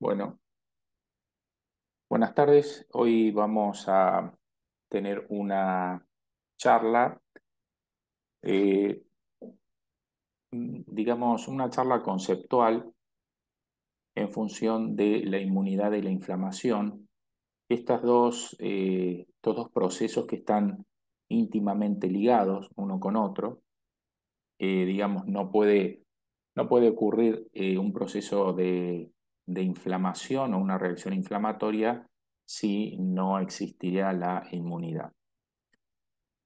Bueno, buenas tardes. Hoy vamos a tener una charla, eh, digamos, una charla conceptual en función de la inmunidad y la inflamación. Estos dos procesos que están íntimamente ligados uno con otro. Digamos, no puede ocurrir un proceso de inflamación o una reacción inflamatoria si no existiría la inmunidad.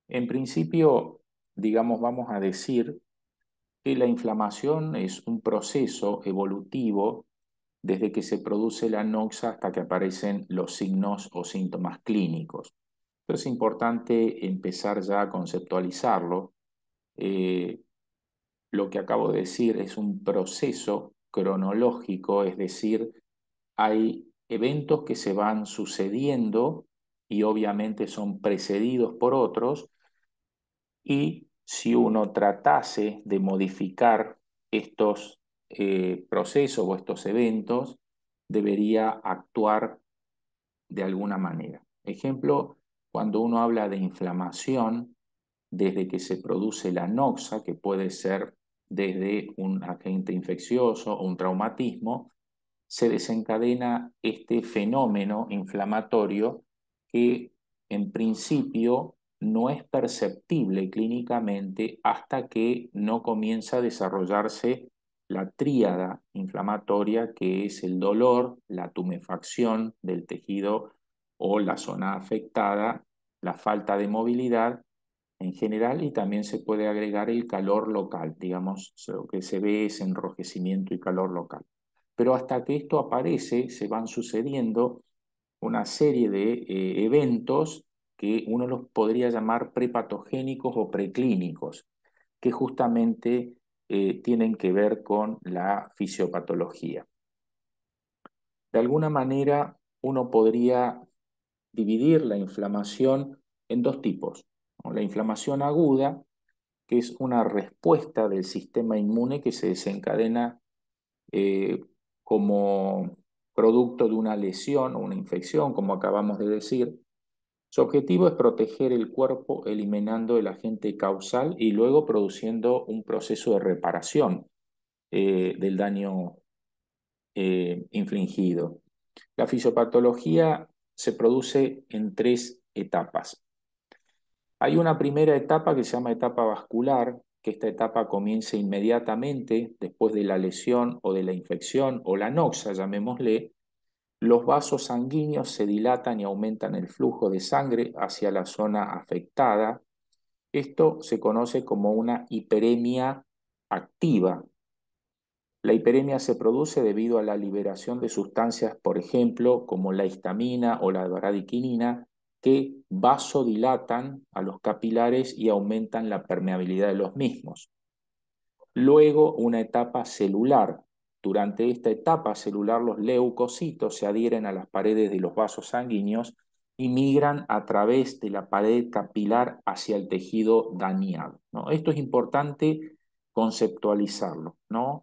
En principio, digamos, vamos a decir que la inflamación es un proceso evolutivo desde que se produce la noxa hasta que aparecen los signos o síntomas clínicos. Entonces es importante empezar ya a conceptualizarlo. Eh, lo que acabo de decir es un proceso cronológico, es decir, hay eventos que se van sucediendo y obviamente son precedidos por otros, y si uno tratase de modificar estos procesos o estos eventos, debería actuar de alguna manera. Ejemplo, cuando uno habla de inflamación, desde que se produce la noxa, que puede ser desde un agente infeccioso o un traumatismo, se desencadena este fenómeno inflamatorio que en principio no es perceptible clínicamente hasta que no comienza a desarrollarse la tríada inflamatoria, que es el dolor, la tumefacción del tejido o la zona afectada, la falta de movilidad en general, y también se puede agregar el calor local. Digamos, lo que se ve es enrojecimiento y calor local. Pero hasta que esto aparece, se van sucediendo una serie de eventos que uno los podría llamar prepatogénicos o preclínicos, que justamente tienen que ver con la fisiopatología. De alguna manera, uno podría dividir la inflamación en dos tipos, ¿no? La inflamación aguda, que es una respuesta del sistema inmune que se desencadena eh, como producto de una lesión o una infección, como acabamos de decir. Su objetivo es proteger el cuerpo eliminando el agente causal y luego produciendo un proceso de reparación del daño infligido. La fisiopatología se produce en tres etapas. Hay una primera etapa que se llama etapa vascular, que esta etapa comienza inmediatamente después de la lesión o de la infección o la noxa, llamémosle. Los vasos sanguíneos se dilatan y aumentan el flujo de sangre hacia la zona afectada. Esto se conoce como una hiperemia activa. La hiperemia se produce debido a la liberación de sustancias, por ejemplo, como la histamina o la bradiquinina, que vasodilatan a los capilares y aumentan la permeabilidad de los mismos. Luego, una etapa celular. Durante esta etapa celular, los leucocitos se adhieren a las paredes de los vasos sanguíneos y migran a través de la pared capilar hacia el tejido dañado, ¿no? Esto es importante conceptualizarlo, ¿no?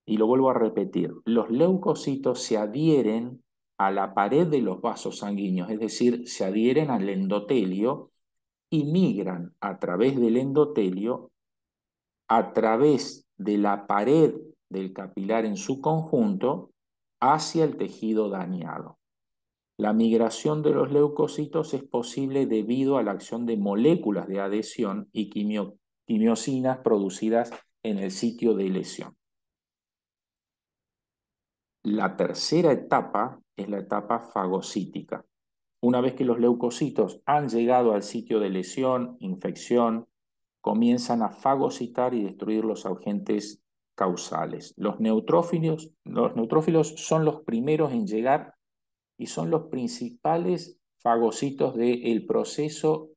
Y lo vuelvo a repetir, los leucocitos se adhieren a la pared de los vasos sanguíneos, es decir, se adhieren al endotelio y migran a través del endotelio, a través de la pared del capilar en su conjunto, hacia el tejido dañado. La migración de los leucocitos es posible debido a la acción de moléculas de adhesión y quimiosinas producidas en el sitio de lesión. La tercera etapa es la etapa fagocítica. Una vez que los leucocitos han llegado al sitio de lesión, infección, comienzan a fagocitar y destruir los agentes causales. Los neutrófilos son los primeros en llegar y son los principales fagocitos del proceso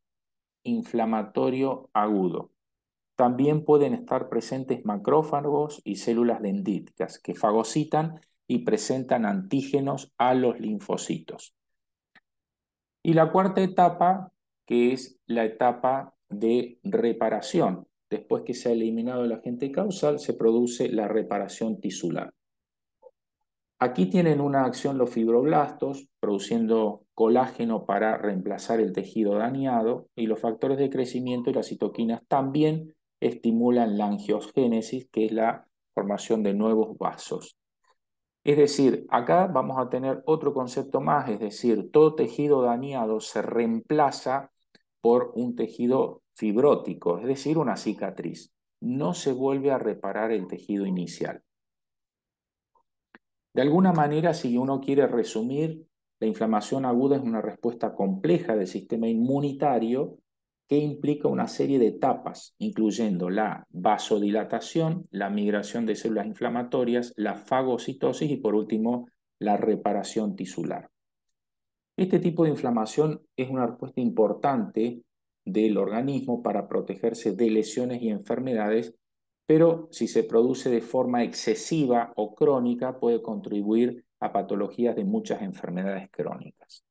inflamatorio agudo. También pueden estar presentes macrófagos y células dendríticas que fagocitan y presentan antígenos a los linfocitos. Y la cuarta etapa, que es la etapa de reparación. Después que se ha eliminado el agente causal, se produce la reparación tisular. Aquí tienen una acción los fibroblastos, produciendo colágeno para reemplazar el tejido dañado, y los factores de crecimiento y las citoquinas también estimulan la angiogénesis, que es la formación de nuevos vasos. Es decir, acá vamos a tener otro concepto más, es decir, todo tejido dañado se reemplaza por un tejido fibrótico, es decir, una cicatriz. No se vuelve a reparar el tejido inicial. De alguna manera, si uno quiere resumir, la inflamación aguda es una respuesta compleja del sistema inmunitario que implica una serie de etapas, incluyendo la vasodilatación, la migración de células inflamatorias, la fagocitosis y, por último, la reparación tisular. Este tipo de inflamación es una respuesta importante del organismo para protegerse de lesiones y enfermedades, pero si se produce de forma excesiva o crónica puede contribuir a patologías de muchas enfermedades crónicas.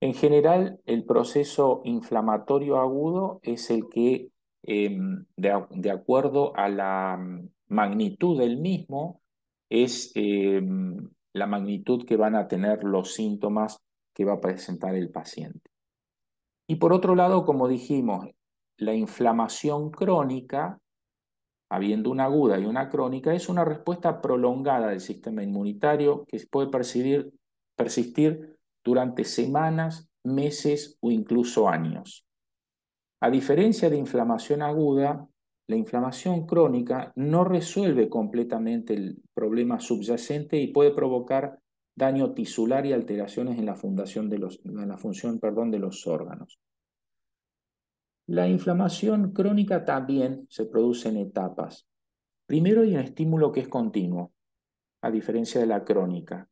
En general, el proceso inflamatorio agudo es el que, de acuerdo a la magnitud del mismo, es la magnitud que van a tener los síntomas que va a presentar el paciente. Y por otro lado, como dijimos, la inflamación crónica, habiendo una aguda y una crónica, es una respuesta prolongada del sistema inmunitario que puede persistir durante semanas, meses o incluso años. A diferencia de inflamación aguda, la inflamación crónica no resuelve completamente el problema subyacente y puede provocar daño tisular y alteraciones en la función de los órganos. La inflamación crónica también se produce en etapas. Primero hay un estímulo que es continuo, a diferencia de la crónica.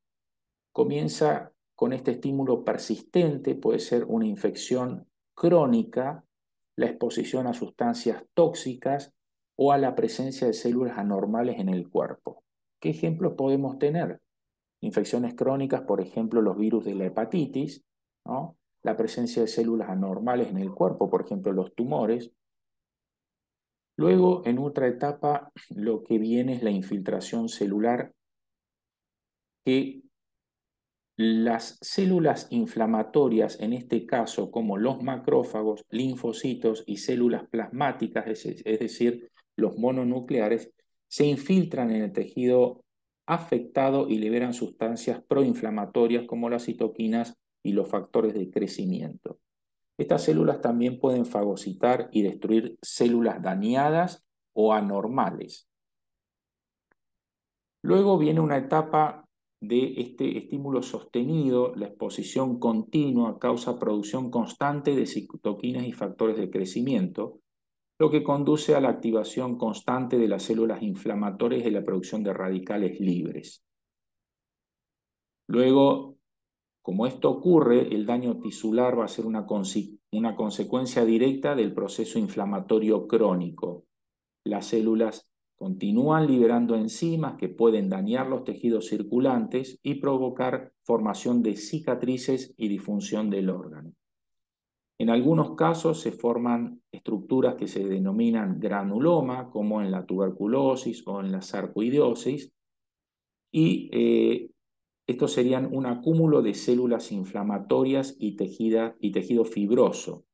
Comienza con este estímulo persistente, puede ser una infección crónica, la exposición a sustancias tóxicas o a la presencia de células anormales en el cuerpo. ¿Qué ejemplos podemos tener? Infecciones crónicas, por ejemplo, los virus de la hepatitis, ¿no? La presencia de células anormales en el cuerpo, por ejemplo, los tumores. Luego, en otra etapa, lo que viene es la infiltración celular, que las células inflamatorias, en este caso como los macrófagos, linfocitos y células plasmáticas, es decir, los mononucleares, se infiltran en el tejido afectado y liberan sustancias proinflamatorias como las citoquinas y los factores de crecimiento. Estas células también pueden fagocitar y destruir células dañadas o anormales. Luego viene una etapa de este estímulo sostenido, la exposición continua causa producción constante de citoquinas y factores de crecimiento, lo que conduce a la activación constante de las células inflamatorias y la producción de radicales libres. Luego, como esto ocurre, el daño tisular va a ser una consecuencia directa del proceso inflamatorio crónico. Las células continúan liberando enzimas que pueden dañar los tejidos circulantes y provocar formación de cicatrices y disfunción del órgano. En algunos casos se forman estructuras que se denominan granuloma, como en la tuberculosis o en la sarcoidosis, y estos serían un acúmulo de células inflamatorias y tejido fibroso.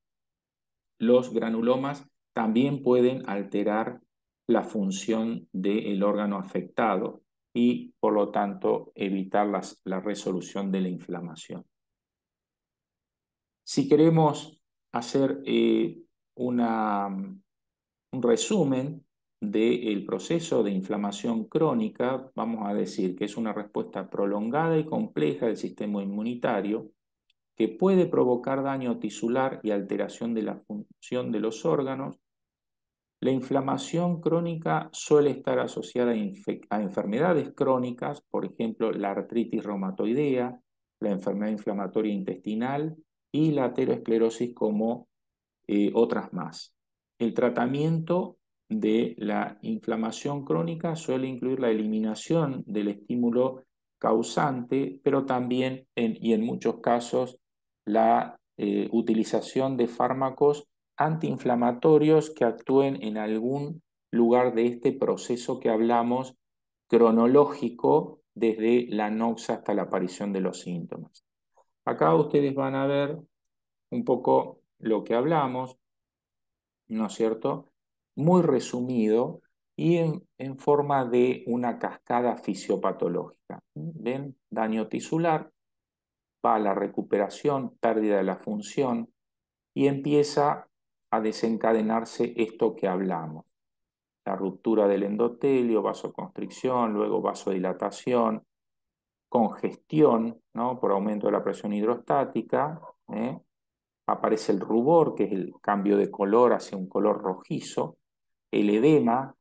Los granulomas también pueden alterar la función del órgano afectado y, por lo tanto, evitar la resolución de la inflamación. Si queremos hacer un resumen del proceso de inflamación crónica, vamos a decir que es una respuesta prolongada y compleja del sistema inmunitario que puede provocar daño tisular y alteración de la función de los órganos. La inflamación crónica suele estar asociada a enfermedades crónicas, por ejemplo, la artritis reumatoidea, la enfermedad inflamatoria intestinal y la aterosclerosis, como otras más. El tratamiento de la inflamación crónica suele incluir la eliminación del estímulo causante, pero también, y en muchos casos, la utilización de fármacos antiinflamatorios que actúen en algún lugar de este proceso que hablamos cronológico desde la anoxia hasta la aparición de los síntomas. Acá ustedes van a ver un poco lo que hablamos, ¿no es cierto? Muy resumido y en forma de una cascada fisiopatológica. ¿Ven? Daño tisular, va a la recuperación, pérdida de la función y empieza a desencadenarse esto que hablamos. La ruptura del endotelio, vasoconstricción, luego vasodilatación, congestión, ¿no? Por aumento de la presión hidrostática, ¿eh? Aparece el rubor, que es el cambio de color hacia un color rojizo, el edema,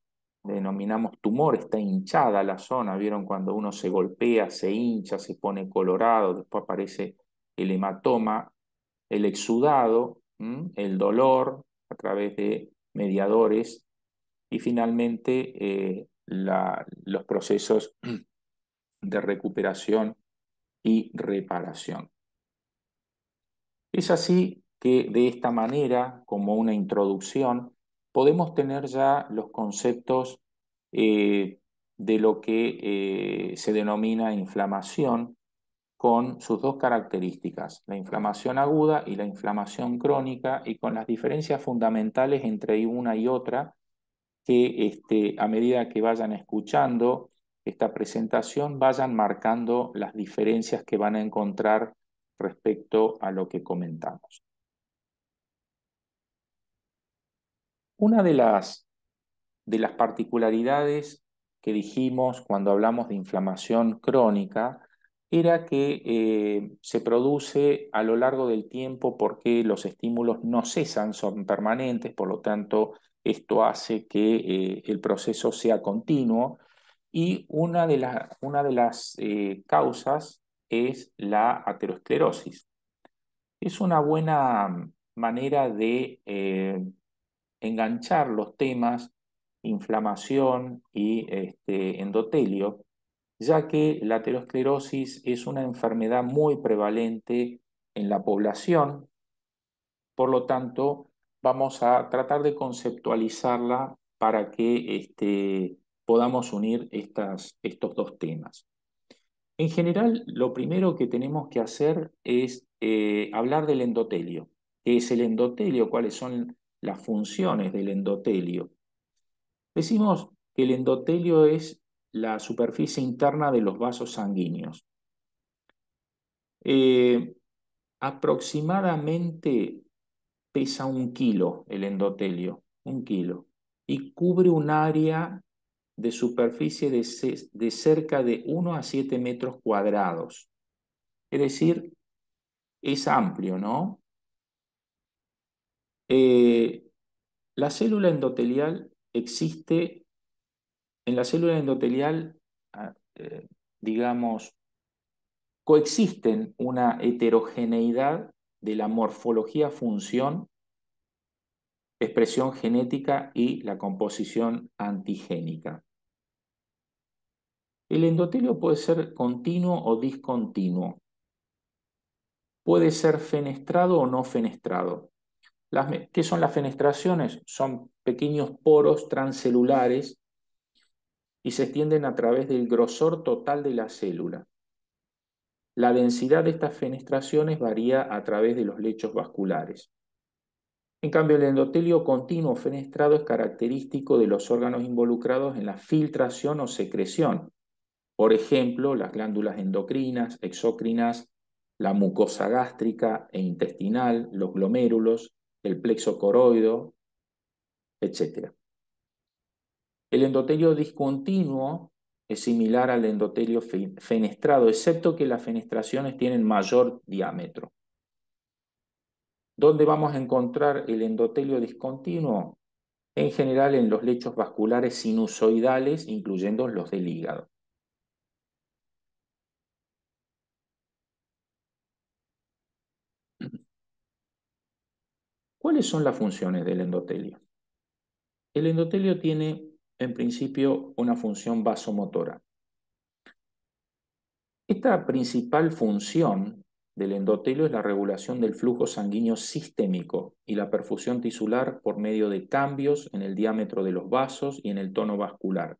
denominamos tumor, está hinchada la zona, ¿vieron? Cuando uno se golpea, se hincha, se pone colorado, después aparece el hematoma, el exudado, el dolor a través de mediadores y finalmente los procesos de recuperación y reparación. Es así que de esta manera, como una introducción, podemos tener ya los conceptos eh, de lo que se denomina inflamación con sus dos características, la inflamación aguda y la inflamación crónica, y con las diferencias fundamentales entre una y otra, que a medida que vayan escuchando esta presentación, vayan marcando las diferencias que van a encontrar respecto a lo que comentamos. Una de las particularidades que dijimos cuando hablamos de inflamación crónica era que se produce a lo largo del tiempo porque los estímulos no cesan, son permanentes, por lo tanto esto hace que el proceso sea continuo y una de las causas es la aterosclerosis. Es una buena manera de enganchar los temas inflamación y endotelio, ya que la aterosclerosis es una enfermedad muy prevalente en la población, por lo tanto, vamos a tratar de conceptualizarla para que podamos unir estos dos temas. En general, lo primero que tenemos que hacer es hablar del endotelio. ¿Qué es el endotelio? ¿Cuáles son las funciones del endotelio? Decimos que el endotelio es la superficie interna de los vasos sanguíneos. Eh, Aproximadamente pesa 1 kilo el endotelio, 1 kilo, y cubre un área de superficie de cerca de 1 a 7 metros cuadrados. Es decir, es amplio, ¿no? Eh, la célula endotelial existe, en la célula endotelial, digamos, coexisten una heterogeneidad de la morfología-función, expresión genética y la composición antigénica. El endotelio puede ser continuo o discontinuo. Puede ser fenestrado o no fenestrado. ¿Qué son las fenestraciones? Son pequeños poros transcelulares y se extienden a través del grosor total de la célula. La densidad de estas fenestraciones varía a través de los lechos vasculares. En cambio, el endotelio continuo fenestrado es característico de los órganos involucrados en la filtración o secreción. Por ejemplo, las glándulas endocrinas, exócrinas, la mucosa gástrica e intestinal, los glomérulos, el plexo coroideo, etc. El endotelio discontinuo es similar al endotelio fenestrado, excepto que las fenestraciones tienen mayor diámetro. ¿Dónde vamos a encontrar el endotelio discontinuo? En general en los lechos vasculares sinusoidales, incluyendo los del hígado. ¿Cuáles son las funciones del endotelio? El endotelio tiene, en principio, una función vasomotora. Esta principal función del endotelio es la regulación del flujo sanguíneo sistémico y la perfusión tisular por medio de cambios en el diámetro de los vasos y en el tono vascular.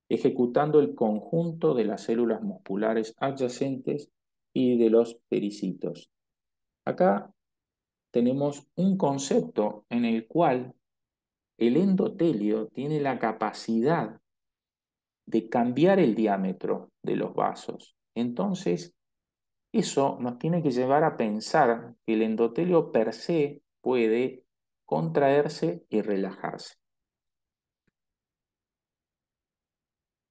ejecutando el conjunto de las células musculares adyacentes y de los pericitos. Acá tenemos un concepto en el cual el endotelio tiene la capacidad de cambiar el diámetro de los vasos. Entonces, eso nos tiene que llevar a pensar que el endotelio per se puede contraerse y relajarse.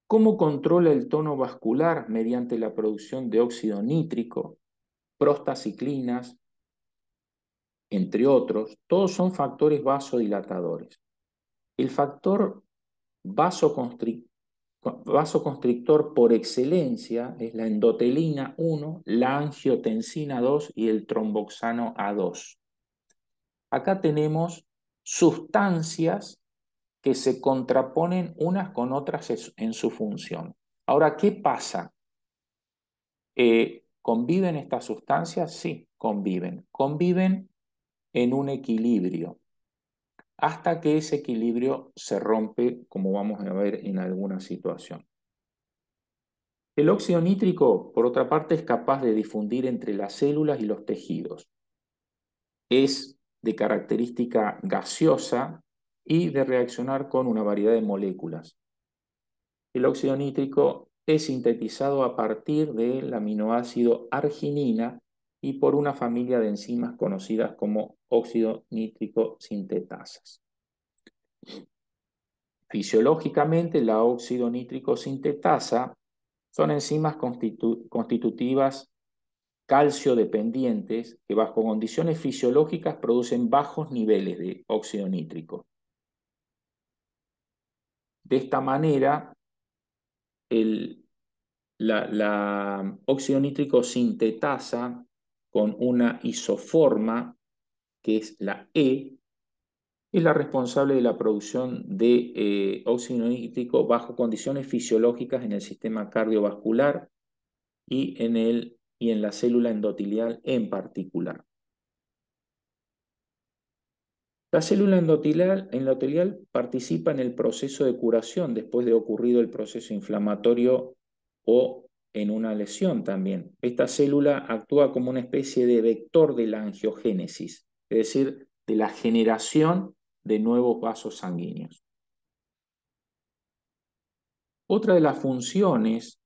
¿Cómo controla el tono vascular? Mediante la producción de óxido nítrico, prostaciclinas, entre otros. Todos son factores vasodilatadores. El factor vasoconstrictor por excelencia es la endotelina 1, la angiotensina 2 y el tromboxano A2. Acá tenemos sustancias que se contraponen unas con otras en su función. Ahora, ¿qué pasa? ¿Conviven estas sustancias? Sí, conviven. Conviven en un equilibrio, hasta que ese equilibrio se rompe, como vamos a ver en alguna situación. El óxido nítrico, por otra parte, es capaz de difundir entre las células y los tejidos. Es de característica gaseosa y de reaccionar con una variedad de moléculas. El óxido nítrico es sintetizado a partir del aminoácido arginina y por una familia de enzimas conocidas como óxido nítrico sintetasas. Fisiológicamente, la óxido nítrico sintetasa son enzimas constitutivas calcio dependientes que bajo condiciones fisiológicas producen bajos niveles de óxido nítrico. De esta manera, la óxido nítrico sintetasa con una isoforma, que es la E, es la responsable de la producción de óxido nítrico bajo condiciones fisiológicas en el sistema cardiovascular y en la célula endotelial en particular. La célula endotelial participa en el proceso de curación después de ocurrido el proceso inflamatorio o en una lesión también. Esta célula actúa como una especie de vector de la angiogénesis, es decir, de la generación de nuevos vasos sanguíneos. Otra de las funciones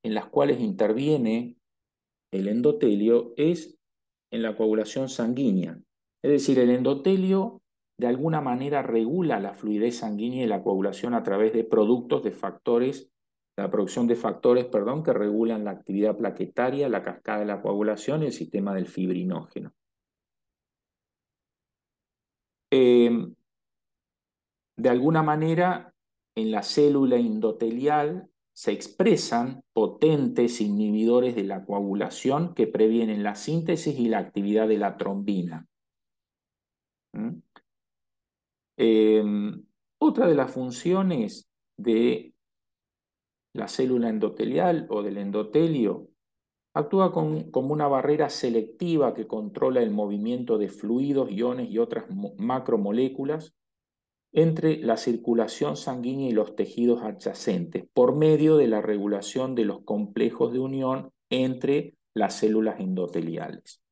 en las cuales interviene el endotelio es en la coagulación sanguínea. Es decir, el endotelio de alguna manera regula la fluidez sanguínea y la coagulación a través de productos de factores, la producción de factores, que regulan la actividad plaquetaria, la cascada de la coagulación y el sistema del fibrinógeno. De alguna manera, en la célula endotelial se expresan potentes inhibidores de la coagulación que previenen la síntesis y la actividad de la trombina. ¿Mm? Otra de las funciones de la célula endotelial o del endotelio actúa como una barrera selectiva que controla el movimiento de fluidos, iones y otras macromoléculas entre la circulación sanguínea y los tejidos adyacentes por medio de la regulación de los complejos de unión entre las células endoteliales.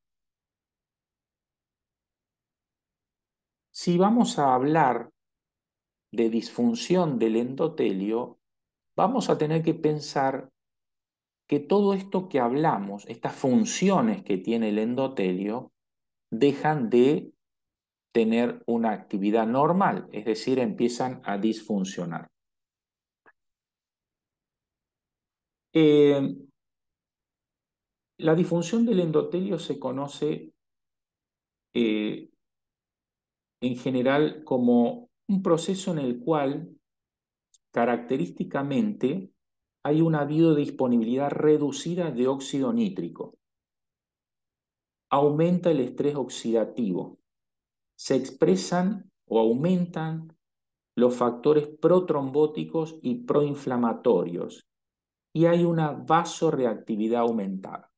Si vamos a hablar de disfunción del endotelio, vamos a tener que pensar que todo esto que hablamos, estas funciones que tiene el endotelio, dejan de tener una actividad normal, es decir, empiezan a disfuncionar. La disfunción del endotelio se conoce en general como un proceso en el cual característicamente hay una biodisponibilidad reducida de óxido nítrico. Aumenta el estrés oxidativo. Se expresan o aumentan los factores protrombóticos y proinflamatorios y hay una vasoreactividad aumentada.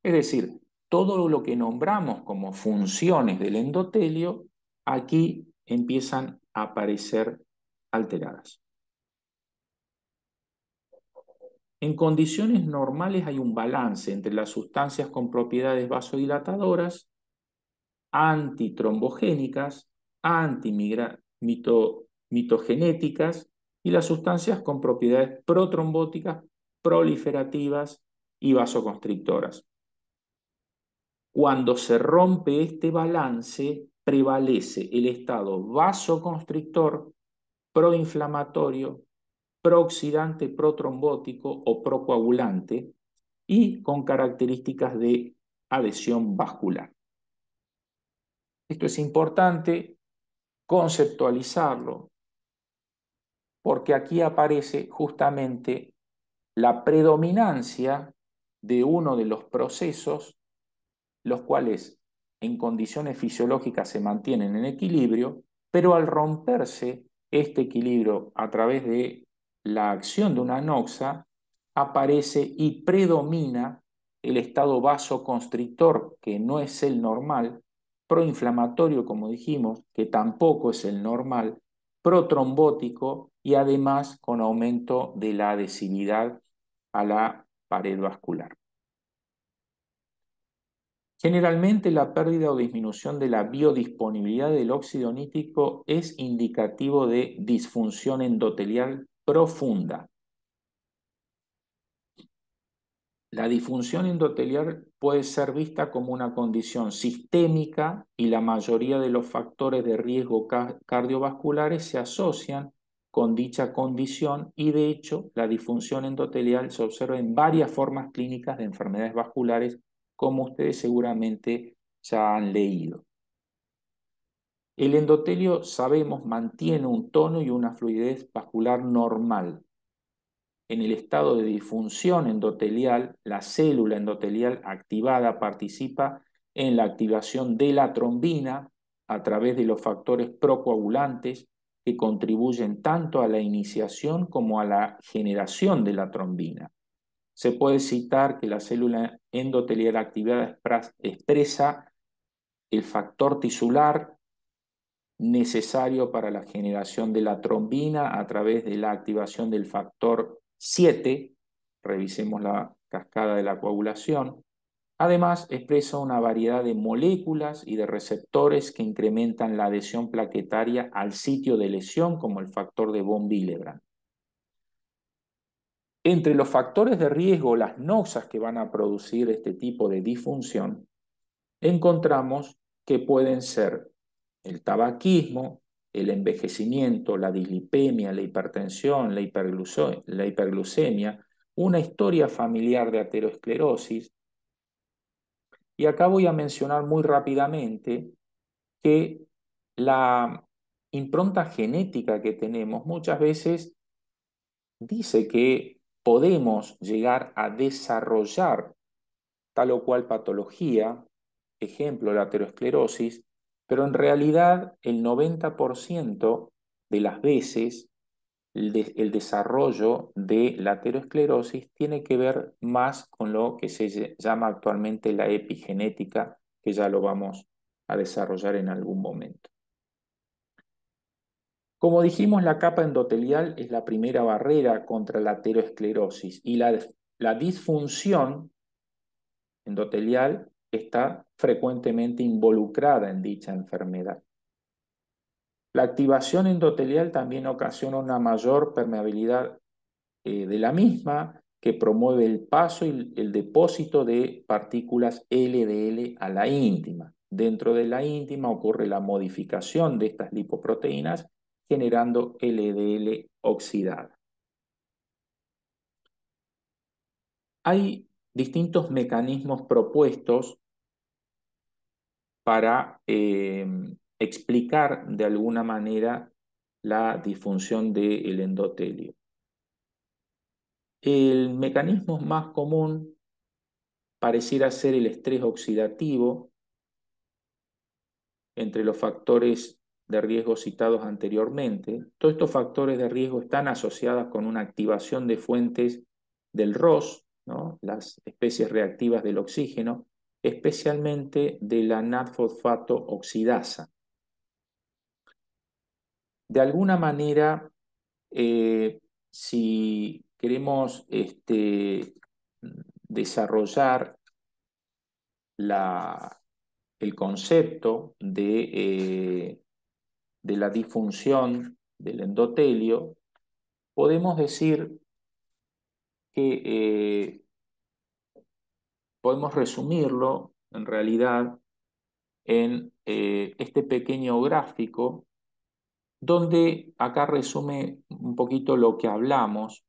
Es decir, todo lo que nombramos como funciones del endotelio, aquí empiezan a aparecer alteradas. En condiciones normales hay un balance entre las sustancias con propiedades vasodilatadoras, antitrombogénicas, mitogénéticas y las sustancias con propiedades protrombóticas, proliferativas y vasoconstrictoras. Cuando se rompe este balance, prevalece el estado vasoconstrictor, proinflamatorio, prooxidante protrombótico o procoagulante y con características de adhesión vascular. Esto es importante conceptualizarlo porque aquí aparece justamente la predominancia de uno de los procesos, los cuales en condiciones fisiológicas se mantienen en equilibrio, pero al romperse este equilibrio a través de la acción de una noxa, aparece y predomina el estado vasoconstrictor, que no es el normal, proinflamatorio, como dijimos, que tampoco es el normal, protrombótico y además con aumento de la adhesividad a la pared vascular. Generalmente la pérdida o disminución de la biodisponibilidad del óxido nítrico es indicativo de disfunción endotelial profunda. La disfunción endotelial puede ser vista como una condición sistémica y la mayoría de los factores de riesgo cardiovasculares se asocian con dicha condición y de hecho la disfunción endotelial se observa en varias formas clínicas de enfermedades vasculares, como ustedes seguramente ya han leído. El endotelio, sabemos, mantiene un tono y una fluidez vascular normal. En el estado de disfunción endotelial, la célula endotelial activada participa en la activación de la trombina a través de los factores procoagulantes que contribuyen tanto a la iniciación como a la generación de la trombina. Se puede citar que la célula endotelial activada expresa el factor tisular necesario para la generación de la trombina a través de la activación del factor 7, revisemos la cascada de la coagulación. Además, expresa una variedad de moléculas y de receptores que incrementan la adhesión plaquetaria al sitio de lesión, como el factor de von Willebrand. Entre los factores de riesgo, las noxas que van a producir este tipo de disfunción, encontramos que pueden ser el tabaquismo, el envejecimiento, la dislipemia, la hipertensión, la hiperglucemia, una historia familiar de aterosclerosis. Y acá voy a mencionar muy rápidamente que la impronta genética que tenemos muchas veces dice que podemos llegar a desarrollar tal o cual patología, ejemplo la aterosclerosis, pero en realidad el 90% de las veces el desarrollo de la aterosclerosis tiene que ver más con lo que se llama actualmente la epigenética, que ya lo vamos a desarrollar en algún momento. Como dijimos, la capa endotelial es la primera barrera contra la aterosclerosis y la disfunción endotelial está frecuentemente involucrada en dicha enfermedad. La activación endotelial también ocasiona una mayor permeabilidad de la misma, que promueve el paso y el depósito de partículas LDL a la íntima. Dentro de la íntima ocurre la modificación de estas lipoproteínas, generando LDL oxidada. Hay distintos mecanismos propuestos para explicar de alguna manera la disfunción del endotelio. El mecanismo más común pareciera ser el estrés oxidativo. Entre los factores de riesgo citados anteriormente, todos estos factores de riesgo están asociados con una activación de fuentes del ROS, ¿no? Las especies reactivas del oxígeno, especialmente de la NAD-fosfato oxidasa. De alguna manera, si queremos desarrollar el concepto de la disfunción del endotelio, podemos decir que podemos resumirlo en realidad en este pequeño gráfico, donde acá resume un poquito lo que hablamos.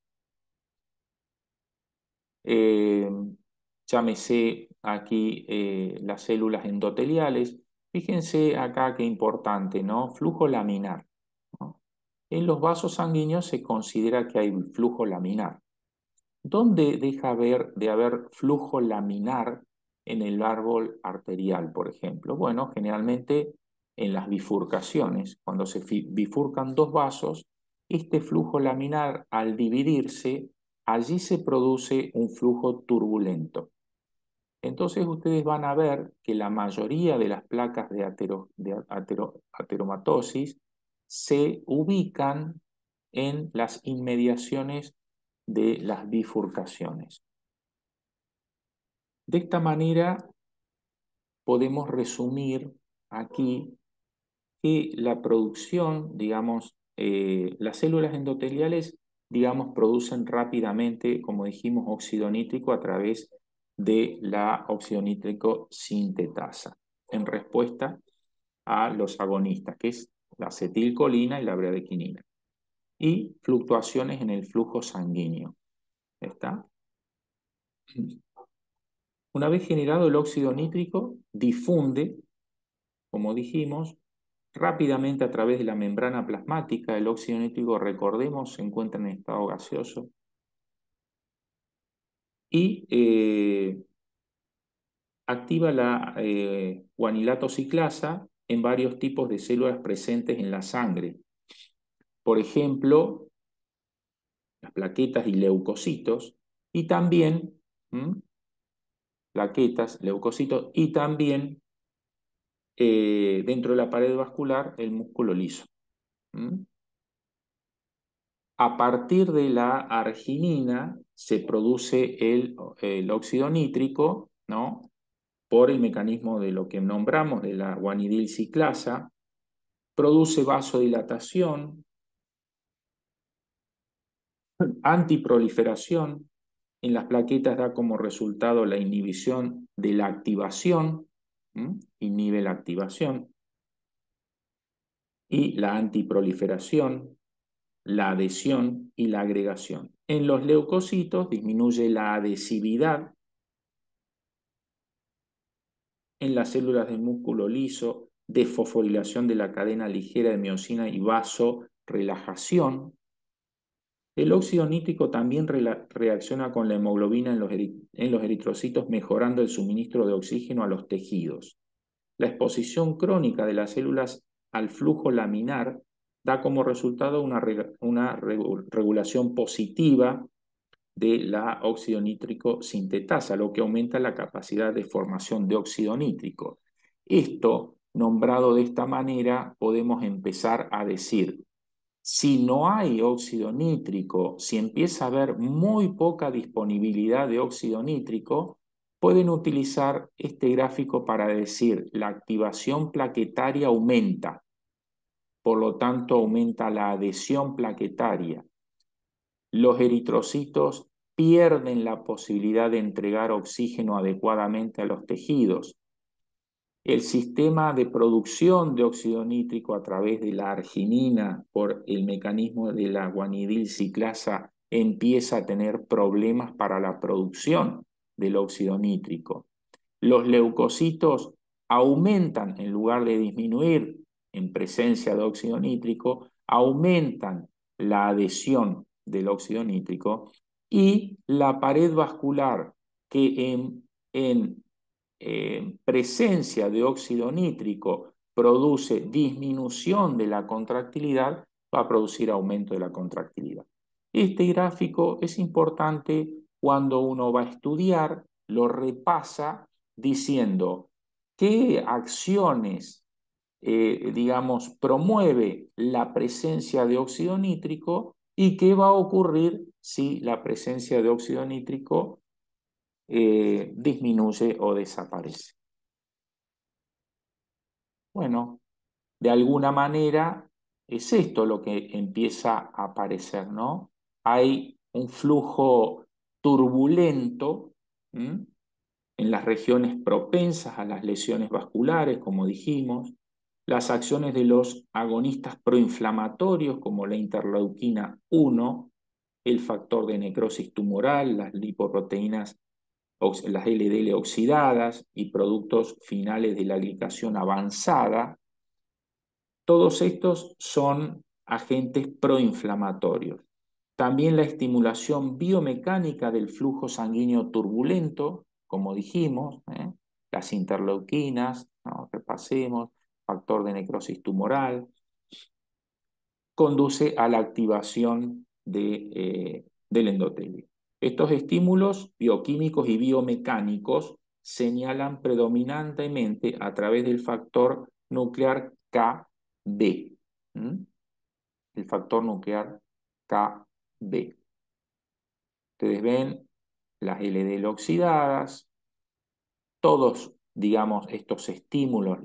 Eh, Llámese aquí las células endoteliales. Fíjense acá qué importante, ¿no? Flujo laminar, ¿no? En los vasos sanguíneos se considera que hay flujo laminar. ¿Dónde deja de haber flujo laminar en el árbol arterial, por ejemplo? Bueno, generalmente en las bifurcaciones. Cuando se bifurcan dos vasos, este flujo laminar, al dividirse, allí se produce un flujo turbulento. Entonces ustedes van a ver que la mayoría de las placas de ateromatosis se ubican en las inmediaciones de las bifurcaciones. De esta manera podemos resumir aquí que la producción, digamos, las células endoteliales, digamos, producen rápidamente, como dijimos, óxido nítrico a través de la óxido nítrico sintetasa, en respuesta a los agonistas, que es la acetilcolina y la bradykinin, y fluctuaciones en el flujo sanguíneo. ¿Está? Una vez generado el óxido nítrico, difunde, como dijimos, rápidamente a través de la membrana plasmática. El óxido nítrico, recordemos, se encuentra en estado gaseoso y activa la guanilato ciclasa en varios tipos de células presentes en la sangre. Por ejemplo, las plaquetas y leucocitos, y también plaquetas, leucocitos, y también dentro de la pared vascular el músculo liso. A partir de la arginina se produce el óxido nítrico, ¿no? Por el mecanismo de lo que nombramos de la guanidilciclasa, produce vasodilatación, antiproliferación. En las plaquetas da como resultado la inhibición de la activación, inhibe la activación, y la antiproliferación, la adhesión y la agregación. En los leucocitos disminuye la adhesividad. En las células del músculo liso, desfosforilación de la cadena ligera de miosina y vasorelajación. El óxido nítrico también reacciona con la hemoglobina en los eritrocitos, mejorando el suministro de oxígeno a los tejidos. La exposición crónica de las células al flujo laminar da como resultado una regulación positiva de la óxido nítrico sintetasa, lo que aumenta la capacidad de formación de óxido nítrico. Esto, nombrado de esta manera, podemos empezar a decir, si no hay óxido nítrico, si empieza a haber muy poca disponibilidad de óxido nítrico, pueden utilizar este gráfico para decir la activación plaquetaria aumenta, por lo tanto aumenta la adhesión plaquetaria. Los eritrocitos pierden la posibilidad de entregar oxígeno adecuadamente a los tejidos. El sistema de producción de óxido nítrico a través de la arginina por el mecanismo de la guanidilciclasa empieza a tener problemas para la producción del óxido nítrico. Los leucocitos aumentan en lugar de disminuir en presencia de óxido nítrico, aumentan la adhesión del óxido nítrico, y la pared vascular, que en presencia de óxido nítrico produce disminución de la contractilidad, va a producir aumento de la contractilidad. Este gráfico es importante cuando uno va a estudiar, lo repasa diciendo qué acciones, digamos, promueve la presencia de óxido nítrico ¿Y qué va a ocurrir si la presencia de óxido nítrico disminuye o desaparece? Bueno, de alguna manera es esto lo que empieza a aparecer, ¿no? Hay un flujo turbulento, ¿m? En las regiones propensas a las lesiones vasculares, como dijimos, las acciones de los agonistas proinflamatorios, como la interleuquina 1, el factor de necrosis tumoral, las lipoproteínas, las LDL oxidadas y productos finales de la glicación avanzada. Todos estos son agentes proinflamatorios. También la estimulación biomecánica del flujo sanguíneo turbulento, como dijimos, las interleuquinas, ¿no? Repasemos, factor de necrosis tumoral, conduce a la activación del endotelio. Estos estímulos bioquímicos y biomecánicos señalan predominantemente a través del factor nuclear KB. El factor nuclear KB. Ustedes ven las LDL oxidadas, todos, digamos, estos estímulos,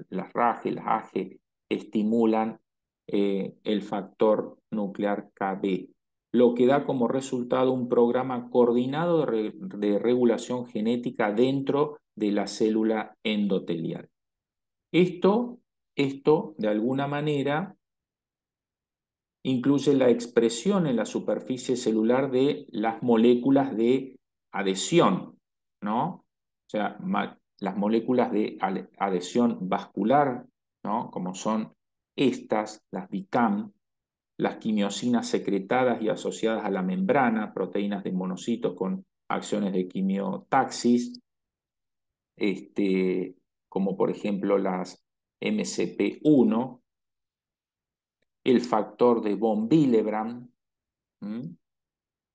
las RAG y las AG, estimulan el factor nuclear KB, lo que da como resultado un programa coordinado de regulación genética dentro de la célula endotelial. Esto, de alguna manera, incluye la expresión en la superficie celular de las moléculas de adhesión, ¿no? O sea, las moléculas de adhesión vascular, ¿no? Como son estas, las BICAM, las quimiosinas secretadas y asociadas a la membrana, proteínas de monocitos con acciones de quimiotaxis, como por ejemplo las MCP1, el factor de von Willebrand,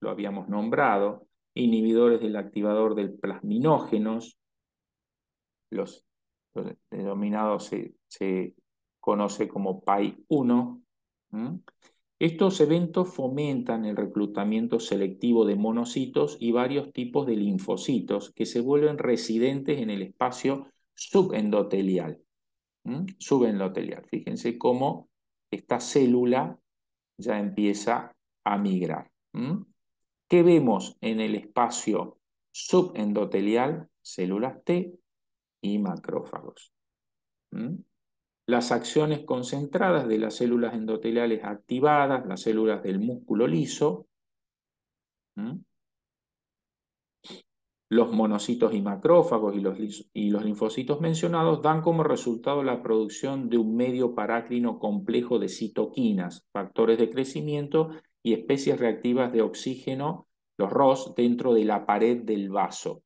lo habíamos nombrado, inhibidores del activador del plasminógenos, los denominados se conoce como PAI-1. Estos eventos fomentan el reclutamiento selectivo de monocitos y varios tipos de linfocitos que se vuelven residentes en el espacio subendotelial. Subendotelial. Fíjense cómo esta célula ya empieza a migrar. ¿Qué vemos en el espacio subendotelial? Células T y macrófagos. Las acciones concentradas de las células endoteliales activadas, las células del músculo liso, los monocitos y macrófagos y los linfocitos mencionados dan como resultado la producción de un medio parácrino complejo de citoquinas, factores de crecimiento y especies reactivas de oxígeno, los ROS, dentro de la pared del vaso,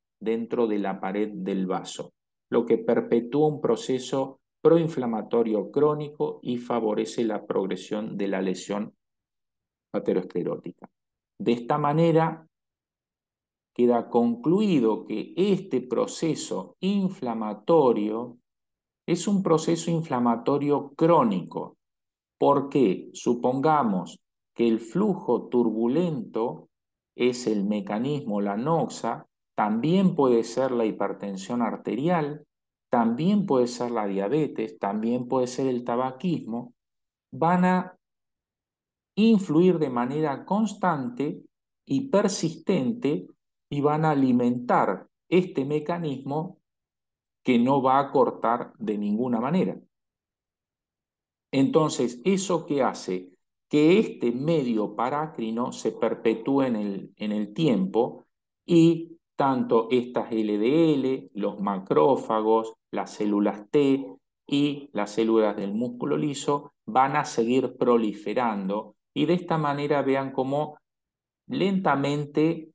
lo que perpetúa un proceso proinflamatorio crónico y favorece la progresión de la lesión aterosclerótica. De esta manera, queda concluido que este proceso inflamatorio es un proceso inflamatorio crónico. ¿Por qué? Supongamos que el flujo turbulento es el mecanismo, la noxa, también puede ser la hipertensión arterial, también puede ser la diabetes, también puede ser el tabaquismo, van a influir de manera constante y persistente y van a alimentar este mecanismo que no va a cortar de ninguna manera. Entonces, ¿eso qué hace? Que este medio parácrino se perpetúe en el tiempo y tanto estas LDL, los macrófagos, las células T y las células del músculo liso van a seguir proliferando y de esta manera vean cómo lentamente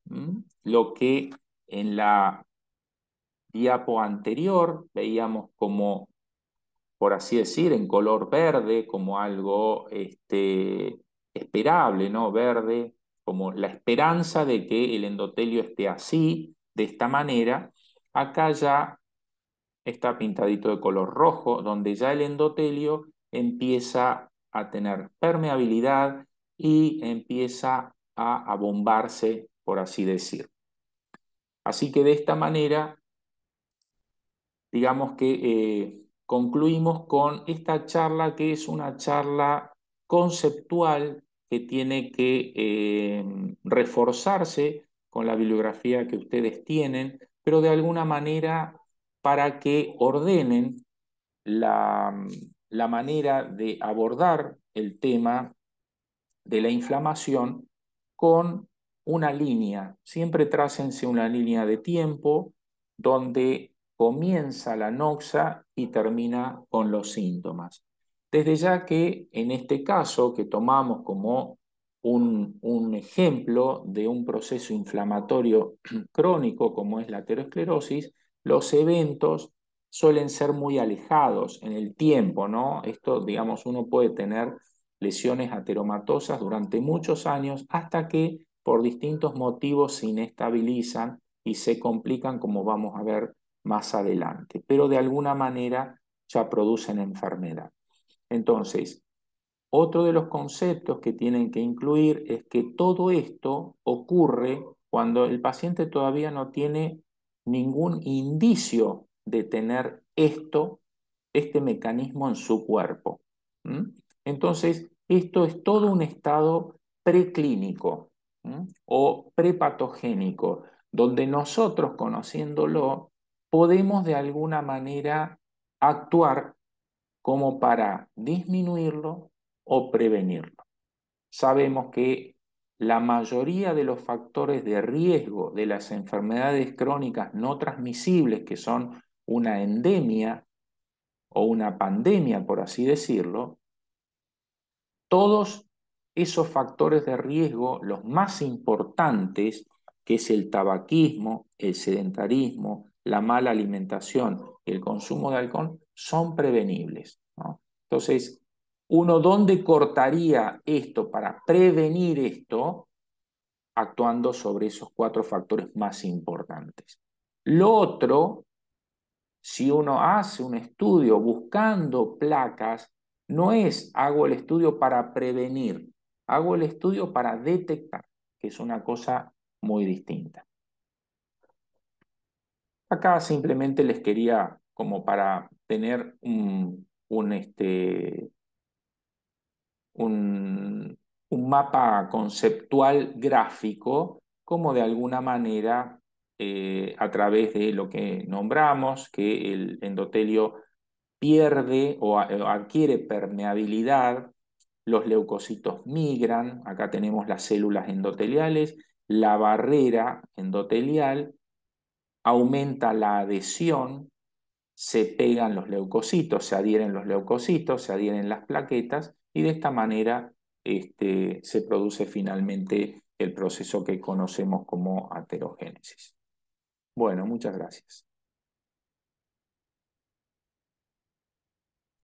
lo que en la diapo anterior veíamos como, por así decir, en color verde, como algo esperable, ¿no? Verde, como la esperanza de que el endotelio esté así, de esta manera. Acá ya está pintadito de color rojo, donde ya el endotelio empieza a tener permeabilidad y empieza a bombarse, por así decir. Así que de esta manera, digamos que concluimos con esta charla, que es una charla conceptual que tiene que reforzarse con la bibliografía que ustedes tienen, pero de alguna manera para que ordenen la, la manera de abordar el tema de la inflamación con una línea. Siempre trácense una línea de tiempo donde comienza la noxa y termina con los síntomas. Desde ya que en este caso que tomamos como un ejemplo de un proceso inflamatorio crónico como es la aterosclerosis, los eventos suelen ser muy alejados en el tiempo, ¿no? Esto, digamos, uno puede tener lesiones ateromatosas durante muchos años hasta que por distintos motivos se inestabilizan y se complican, como vamos a ver más adelante, pero de alguna manera ya producen enfermedad. Entonces, otro de los conceptos que tienen que incluir es que todo esto ocurre cuando el paciente todavía no tiene ningún indicio de tener este mecanismo en su cuerpo. ¿Mm? Entonces, esto es todo un estado preclínico, o prepatogénico, donde nosotros, conociéndolo, podemos de alguna manera actuar como para disminuirlo o prevenirlo. Sabemos que la mayoría de los factores de riesgo de las enfermedades crónicas no transmisibles, que son una endemia o una pandemia, por así decirlo, todos esos factores de riesgo, los más importantes, que es el tabaquismo, el sedentarismo, la mala alimentación, el consumo de alcohol, son prevenibles, ¿no? Entonces, uno, ¿dónde cortaría esto para prevenir esto? Actuando sobre esos 4 factores más importantes. Lo otro, si uno hace un estudio buscando placas, no es hago el estudio para prevenir, hago el estudio para detectar, que es una cosa muy distinta. Acá simplemente les quería, como para tener un, un mapa conceptual gráfico, como de alguna manera, a través de lo que nombramos, que el endotelio pierde o adquiere permeabilidad, los leucocitos migran, acá tenemos las células endoteliales, la barrera endotelial, aumenta la adhesión, se pegan los leucocitos, se adhieren los leucocitos, se adhieren las plaquetas y de esta manera se produce finalmente el proceso que conocemos como aterogénesis. Bueno, muchas gracias.